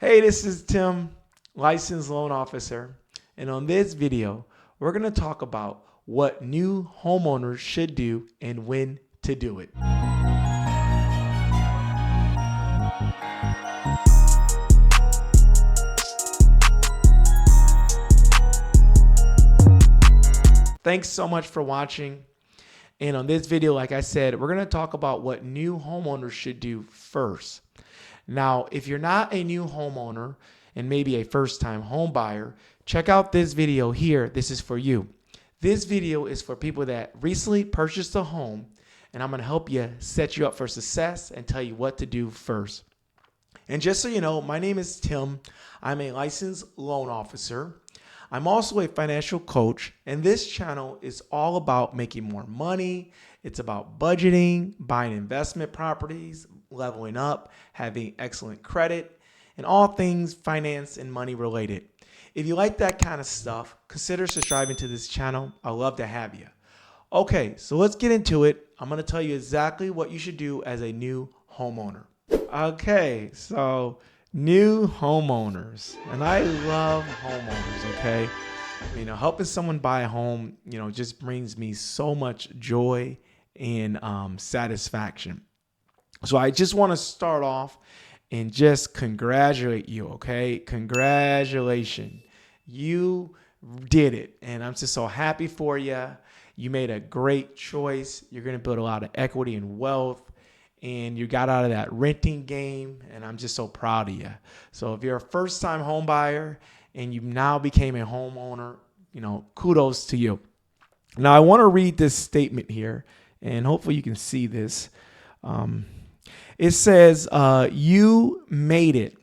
Hey, this is Tim, licensed loan officer, and on this video, we're going to talk about what new homeowners should do and when to do it. Thanks so much for watching. And on this video, like I said, we're going to talk about what new homeowners should do first. Now, if you're not a new homeowner and maybe a first-time home buyer, check out this video here. This is for you. This video is for people that recently purchased a home, and I'm going to help you set you up for success and tell you what to do first. And just so you know, my name is Tim. I'm a licensed loan officer. I'm also a financial coach, and this channel is all about making more money. It's about budgeting, buying investment properties, leveling up, having excellent credit, and all things finance and money related. If you like that kind of stuff, consider subscribing to this channel. I'd love to have you. Okay, so let's get into it. I'm going to tell you exactly what you should do as a new homeowner. Okay, so new homeowners, and I love homeowners. Okay, helping someone buy a home, just brings me so much joy and satisfaction. So I just want to start off and just congratulate you. Okay, congratulations, you did it, and I'm just so happy for you. You made a great choice. You're going to build a lot of equity and wealth, and you got out of that renting game, and I'm just so proud of you. So if you're a first-time home buyer and you now became a homeowner, kudos to you. Now I want to read this statement here, and hopefully you can see this. It says, you made it.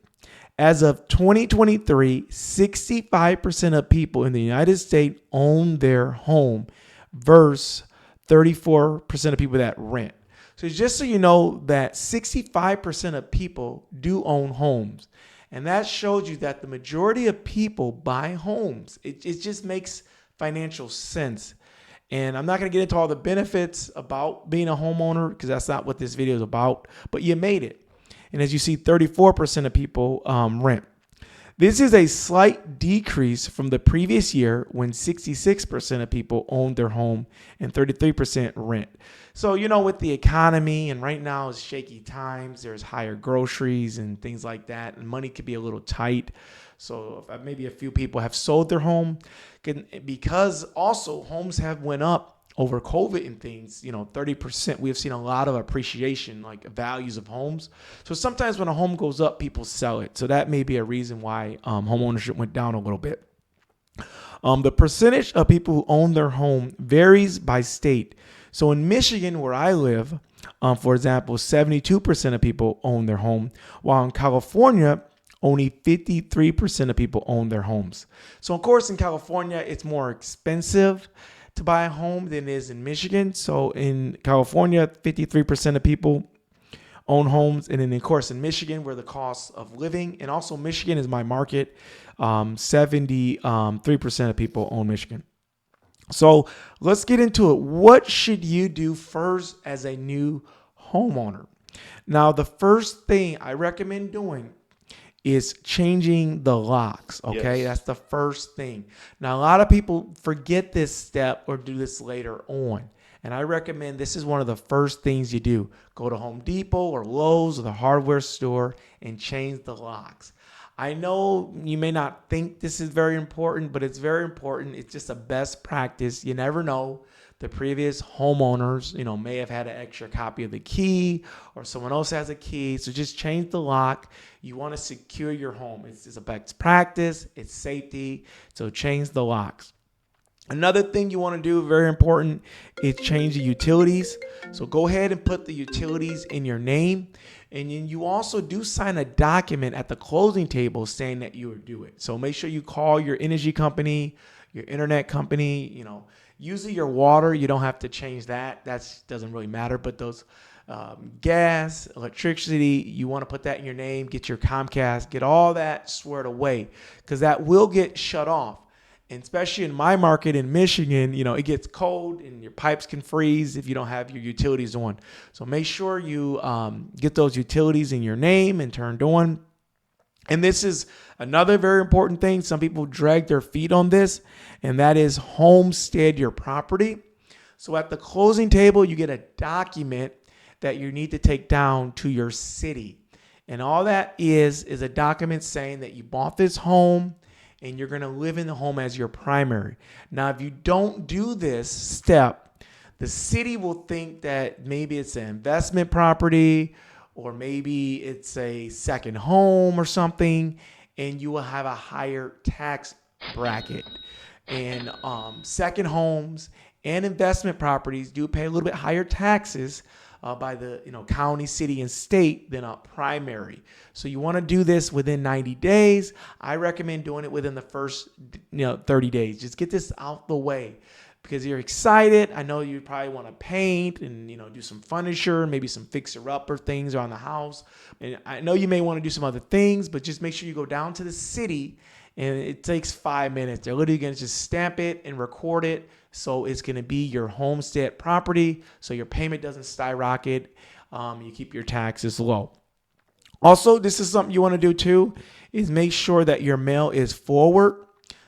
As of 2023, 65% of people in the United States own their home versus 34% of people that rent. So just so you know that 65% of people do own homes. And that shows you that the majority of people buy homes. It just makes financial sense. And I'm not going to get into all the benefits about being a homeowner because that's not what this video is about. But you made it. And as you see, 34% of people rent. This is a slight decrease from the previous year when 66% of people owned their home and 33% rent. So, with the economy, and right now is shaky times, there's higher groceries and things like that, and money could be a little tight. So maybe a few people have sold their home because also homes have went up over COVID and things, 30%. We have seen a lot of appreciation, like values of homes. So sometimes when a home goes up, people sell it. So that may be a reason why home ownership went down a little bit. The percentage of people who own their home varies by state. So in Michigan, where I live, for example, 72% of people own their home, while in California, only 53% of people own their homes. So of course, in California, it's more expensive to buy a home than it is in Michigan. So in California, 53% of people own homes. And then of course in Michigan, where the cost of living, and also Michigan is my market, 73% of people own Michigan. So let's get into it. What should you do first as a new homeowner? Now, the first thing I recommend doing is changing the locks. Okay, yes. That's the first thing. Now, a lot of people forget this step or do this later on. And I recommend this is one of the first things you do. Go to Home Depot or Lowe's or the hardware store and change the locks. I know you may not think this is very important, but it's very important. It's just a best practice. You never know. The previous homeowners, may have had an extra copy of the key, or someone else has a key. So just change the lock. You want to secure your home. It's a best practice. It's safety. So change the locks. Another thing you want to do, very important, is change the utilities. So go ahead and put the utilities in your name. And then you also do sign a document at the closing table saying that you will do it. So make sure you call your energy company, your internet company, Usually your water, you don't have to change that. That doesn't really matter. But those gas, electricity, you want to put that in your name, get your Comcast, get all that squared away because that will get shut off. And especially in my market in Michigan, it gets cold and your pipes can freeze if you don't have your utilities on. So make sure you get those utilities in your name and turned on. And this is another very important thing. Some people drag their feet on this, and that is homestead your property. So at the closing table, you get a document that you need to take down to your city. And all that is a document saying that you bought this home and you're going to live in the home as your primary. Now, if you don't do this step, the city will think that maybe it's an investment property or maybe it's a second home or something, and you will have a higher tax bracket. And second homes and investment properties do pay a little bit higher taxes by the county, city, and state than a primary. So you want to do this within 90 days. I recommend doing it within the first 30 days. Just get this out the way because you're excited. I know you probably want to paint and do some furniture, maybe some fixer-upper things around the house. And I know you may want to do some other things, but just make sure you go down to the city, and it takes 5 minutes. They're literally going to just stamp it and record it. So it's going to be your homestead property, so your payment doesn't skyrocket. You keep your taxes low. Also, this is something you want to do too, is make sure that your mail is forward.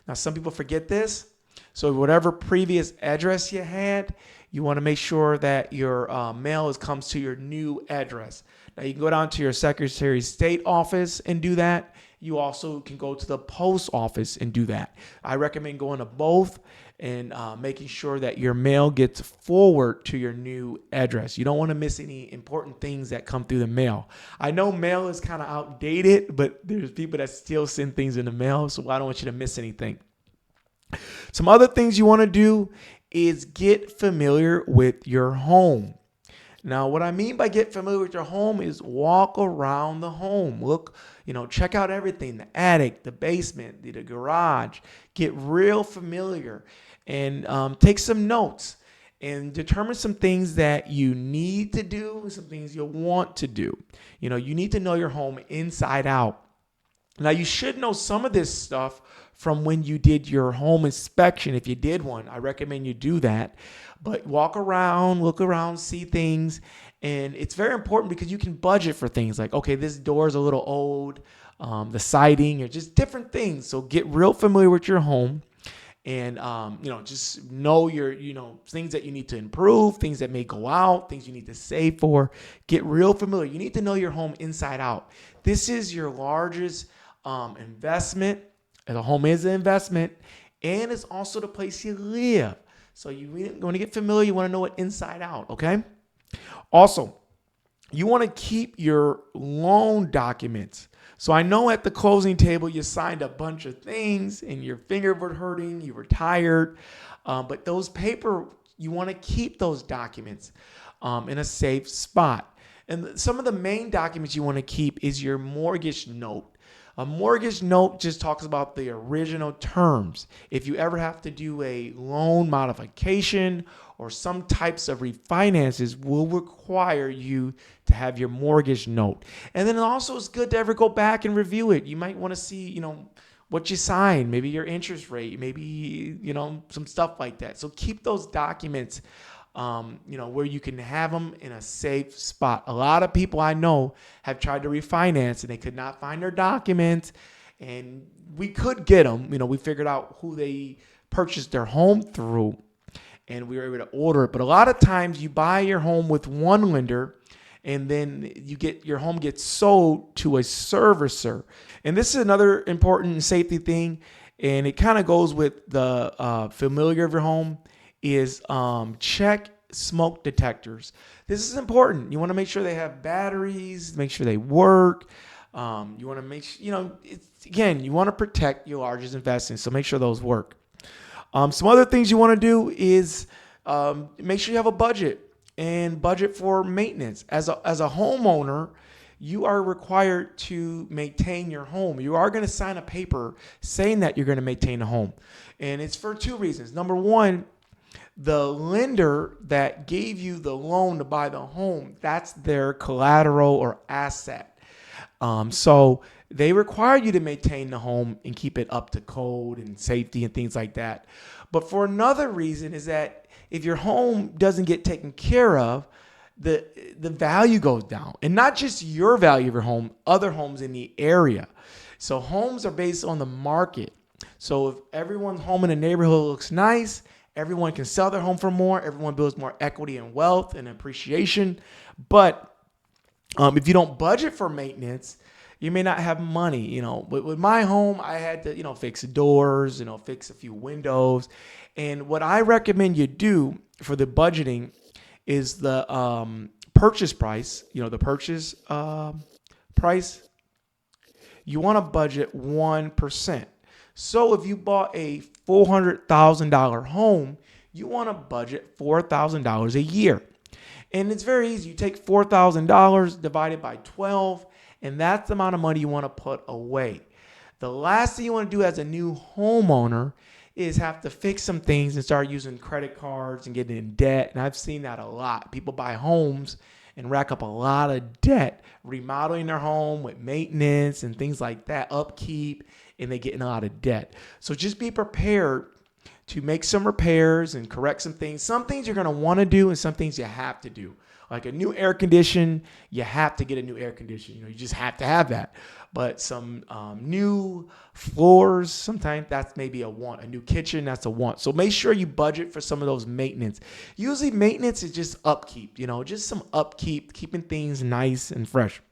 Now, some people forget this. So whatever previous address you had, you want to make sure that your mail comes to your new address. Now, you can go down to your Secretary of State office and do that. You also can go to the post office and do that. I recommend going to both and making sure that your mail gets forward to your new address. You don't want to miss any important things that come through the mail. I know mail is kind of outdated, but there's people that still send things in the mail, so I don't want you to miss anything. Some other things you want to do is get familiar with your home. Now, what I mean by get familiar with your home is walk around the home. Look, check out everything, the attic, the basement, the garage. Get real familiar and take some notes and determine some things that you need to do, some things you'll want to do. You need to know your home inside out. Now, you should know some of this stuff from when you did your home inspection. If you did one, I recommend you do that. But walk around, look around, see things. And it's very important because you can budget for things like, okay, this door is a little old, the siding, or just different things. So get real familiar with your home and, just know your, things that you need to improve, things that may go out, things you need to save for. Get real familiar. You need to know your home inside out. This is your largest investment. And a home is an investment, and it's also the place you live. So you want to get familiar. You want to know it inside out, okay? Also, you want to keep your loan documents. So I know at the closing table you signed a bunch of things, and your finger were hurting, you were tired, but those paper, you want to keep those documents in a safe spot. And some of the main documents you want to keep is your mortgage note. A mortgage note just talks about the original terms. If you ever have to do a loan modification or some types of refinances will require you to have your mortgage note. And then also it's good to ever go back and review it. You might want to see, what you signed, maybe your interest rate, maybe, some stuff like that. So keep those documents where you can have them in a safe spot. A lot of people I know have tried to refinance and they could not find their documents, and we could get them. We figured out who they purchased their home through and we were able to order it. But a lot of times you buy your home with one lender and then your home gets sold to a servicer. And this is another important safety thing, and it kind of goes with the familiar of your home, is check smoke detectors. This is important. You want to make sure they have batteries, make sure they work. You want to make sure, you want to protect your largest investment, so make sure those work. Some other things you want to do is make sure you have a budget and budget for maintenance. As a homeowner, you are required to maintain your home. You are going to sign a paper saying that you're going to maintain a home. And it's for two reasons. Number one, the lender that gave you the loan to buy the home, that's their collateral or asset. So they require you to maintain the home and keep it up to code and safety and things like that. But for another reason is that if your home doesn't get taken care of, the value goes down. And not just your value of your home, other homes in the area. So homes are based on the market. So if everyone's home in a neighborhood looks nice, everyone can sell their home for more. Everyone builds more equity and wealth and appreciation. But if you don't budget for maintenance, you may not have money. With my home, I had to, fix doors, fix a few windows. And what I recommend you do for the budgeting is the purchase price, the purchase price. You want to budget 1%. So if you bought a $400,000 home, you want to budget $4,000 a year. And it's very easy. You take $4,000 divided by 12, and that's the amount of money you want to put away. The last thing you want to do as a new homeowner is have to fix some things and start using credit cards and getting in debt. And I've seen that a lot. People buy homes and rack up a lot of debt, remodeling their home with maintenance and things like that, upkeep, and they get in a lot of debt. So just be prepared to make some repairs and correct some things. Some things you're going to want to do and some things you have to do. Like a new air condition, you have to get a new air conditioner. You just have to have that. But some new floors, sometimes that's maybe a want. A new kitchen, that's a want. So make sure you budget for some of those maintenance. Usually maintenance is just upkeep, just some upkeep, keeping things nice and fresh.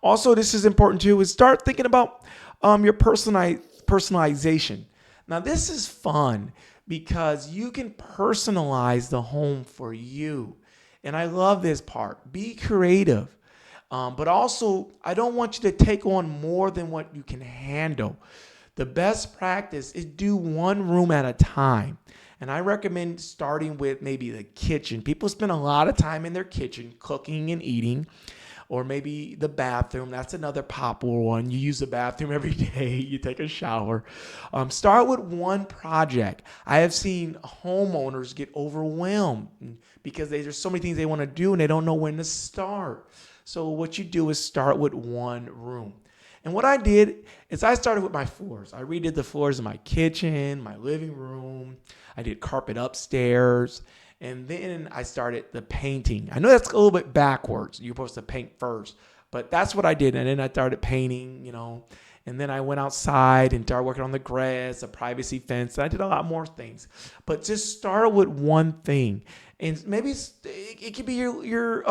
Also, this is important too, is start thinking about your personalization. Now, this is fun because you can personalize the home for you. And I love this part. Be creative. But also, I don't want you to take on more than what you can handle. The best practice is do one room at a time. And I recommend starting with maybe the kitchen. People spend a lot of time in their kitchen cooking and eating. Or maybe the bathroom. That's another popular one. You use the bathroom every day. You take a shower. Start with one project. I have seen homeowners get overwhelmed because there's so many things they want to do and they don't know when to start. So what you do is start with one room. And what I did is I started with my floors. I redid the floors in my kitchen, my living room. I did carpet upstairs. And then I started the painting. I know that's a little bit backwards. You're supposed to paint first. But that's what I did. And then I started painting, And then I went outside and started working on the grass, a privacy fence. I did a lot more things. But just start with one thing. And maybe it could be your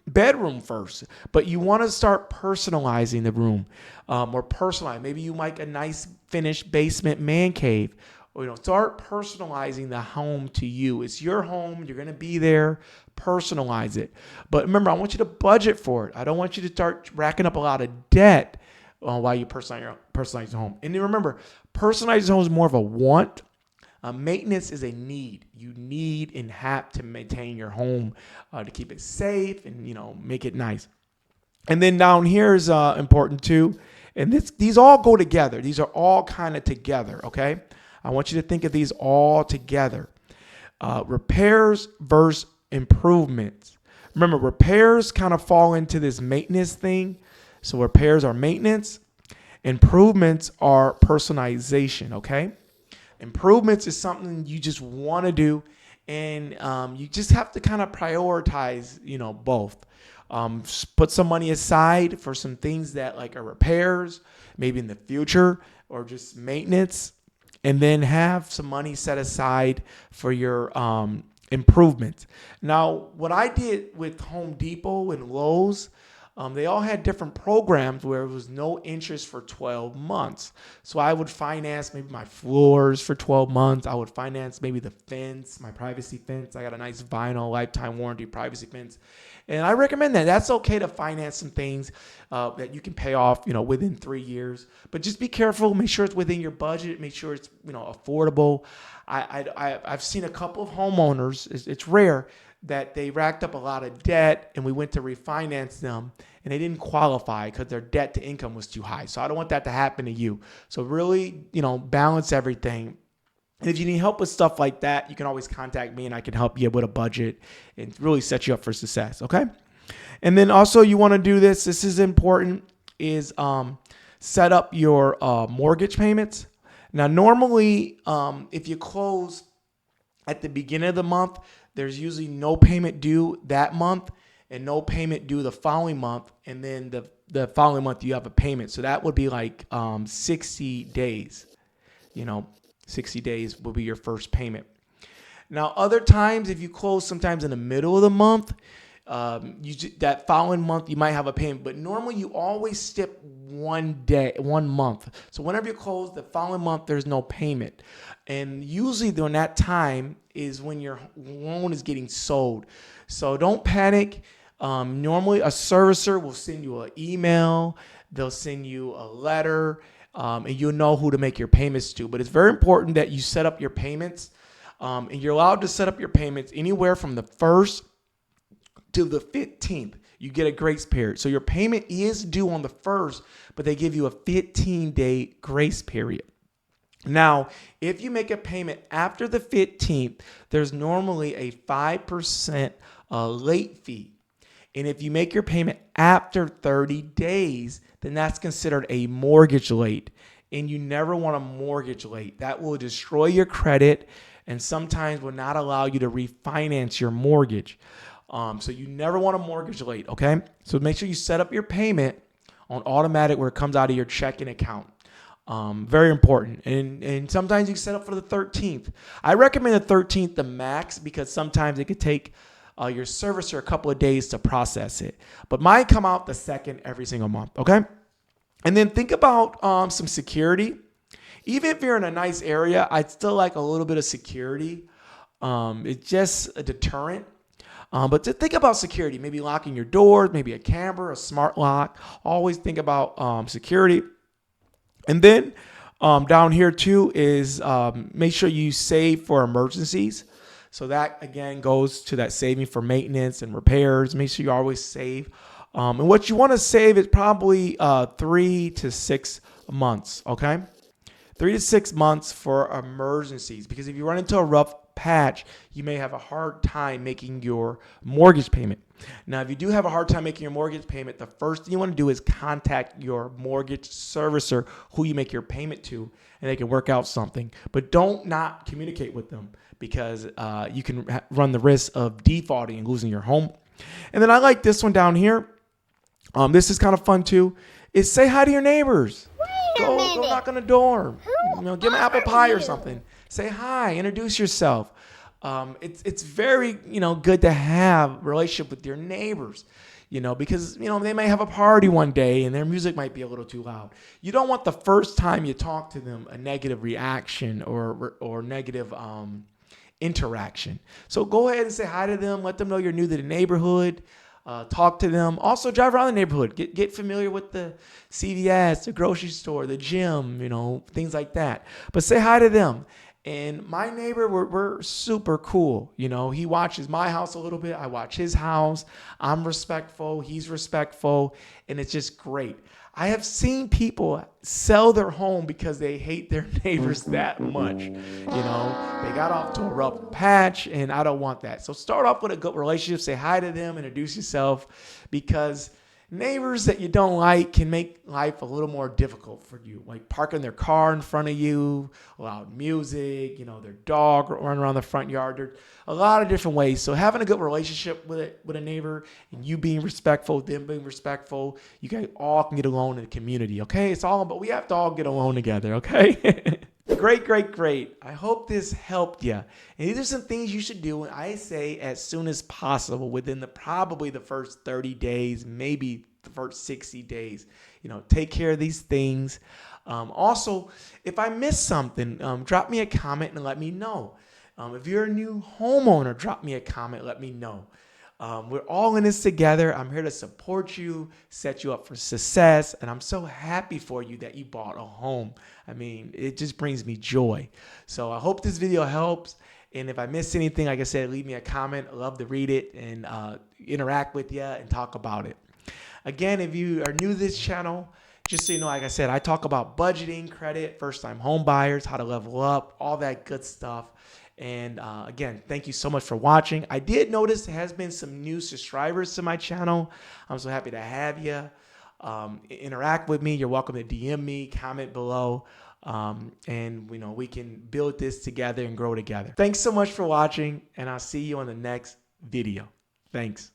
bedroom first. But you want to start personalizing the room. Or personalize. Maybe you like a nice finished basement man cave. Start personalizing the home to you. It's your home. You're going to be there. Personalize it. But remember, I want you to budget for it. I don't want you to start racking up a lot of debt while you personalize your home. And then remember, personalizing home is more of a want. Maintenance is a need. You need and have to maintain your home to keep it safe and, make it nice. And then down here is important too. And these all go together. These are all kind of together, okay? I want you to think of these all together. Repairs versus improvements. Remember, repairs kind of fall into this maintenance thing. So repairs are maintenance. Improvements are personalization, okay? Improvements is something you just want to do. And you just have to kind of prioritize, both. Put some money aside for some things that like are repairs, maybe in the future, or just maintenance. And then have some money set aside for your improvements. Now, what I did with Home Depot and Lowe's, they all had different programs where it was no interest for 12 months. So I would finance maybe my floors for 12 months. I would finance maybe the fence, my privacy fence. I got a nice vinyl lifetime warranty privacy fence. And I recommend that. That's okay to finance some things that you can pay off, within 3 years. But just be careful. Make sure it's within your budget. Make sure it's, affordable. I've seen a couple of homeowners. It's rare that they racked up a lot of debt and we went to refinance them and they didn't qualify because their debt to income was too high. So I don't want that to happen to you. So really, balance everything. And if you need help with stuff like that, you can always contact me and I can help you with a budget and really set you up for success. Okay. And then also you want to do this. This is important is set up your mortgage payments. Now, normally if you close at the beginning of the month, there's usually no payment due that month and no payment due the following month. And then the the following month you have a payment. So that would be like 60 days. 60 days will be your first payment. Now, other times, if you close sometimes in the middle of the month, that following month you might have a payment, but normally you always skip 1 month. So whenever you close the following month, there's no payment. And usually during that time is when your loan is getting sold. So don't panic. Normally a servicer will send you an email. They'll send you a letter, and you'll know who to make your payments to. But it's very important that you set up your payments. And you're allowed to set up your payments anywhere from the 1st to the 15th. You get a grace period. So your payment is due on the 1st, but they give you a 15-day grace period. Now, if you make a payment after the 15th, there's normally a 5% late fee. And if you make your payment after 30 days, then that's considered a mortgage late. And you never want a mortgage late. That will destroy your credit and sometimes will not allow you to refinance your mortgage. So you never want a mortgage late, okay? So make sure you set up your payment on automatic where it comes out of your checking account. Very important. And sometimes you set up for the 13th. I recommend the 13th the max because sometimes it could take your servicer a couple of days to process it. But mine come out the 2nd every single month, okay? And then think about some security. Even if you're in a nice area, I'd still like a little bit of security. It's just a deterrent. But to think about security, maybe locking your doors, maybe a camera, a smart lock. Always think about security. And then down here too is make sure you save for emergencies. So that, again, goes to that saving for maintenance and repairs. Make sure you always save. And what you want to save is probably 3 to 6 months, okay? 3 to 6 months for emergencies, because if you run into a rough patch, you may have a hard time making your mortgage payment. Now, if you do have a hard time making your mortgage payment, the first thing you want to do is contact your mortgage servicer who you make your payment to, and they can work out something. But don't not communicate with them because you can run the risk of defaulting and losing your home. And then I like this one down here. This is kind of fun too. Is say hi to your neighbors. Go knock on the door. Give them apple pie or something. Say hi. Introduce yourself. It's very good to have a relationship with your neighbors. Because they may have a party one day and their music might be a little too loud. You don't want the first time you talk to them a negative reaction or negative interaction. So go ahead and say hi to them. Let them know you're new to the neighborhood. Talk to them. Also, drive around the neighborhood. Get familiar with the CVS, the grocery store, the gym, things like that. But say hi to them. And my neighbor, we're super cool. He watches my house a little bit. I watch his house. I'm respectful. He's respectful. And it's just great. I have seen people sell their home because they hate their neighbors that much. They got off to a rough patch, and I don't want that. So start off with a good relationship. Say hi to them. Introduce yourself, because neighbors that you don't like can make life a little more difficult for you, like parking their car in front of you, loud music, their dog running around the front yard. There's a lot of different ways. So having a good relationship with a neighbor and you being respectful, them being respectful, you guys all can get along in the community, okay? It's all about, we have to all get along together, okay? Great. I hope this helped you. And these are some things you should do, and I say as soon as possible, within probably the first 30 days, maybe the first 60 days. Take care of these things. Also, if I missed something, drop me a comment and let me know. If you're a new homeowner, drop me a comment, let me know. We're all in this together. I'm here to support you, set you up for success, and I'm so happy for you that you bought a home. It just brings me joy. So I hope this video helps. And if I missed anything, like I said, leave me a comment. I love to read it and interact with you and talk about it. Again, if you are new to this channel, just so you know, like I said, I talk about budgeting, credit, first-time home buyers, how to level up, all that good stuff. And again, thank you so much for watching. I did notice there has been some new subscribers to my channel. I'm so happy to have you. Interact with me. You're welcome to DM me, comment below, and we can build this together and grow together. Thanks so much for watching, and I'll see you on the next video. Thanks.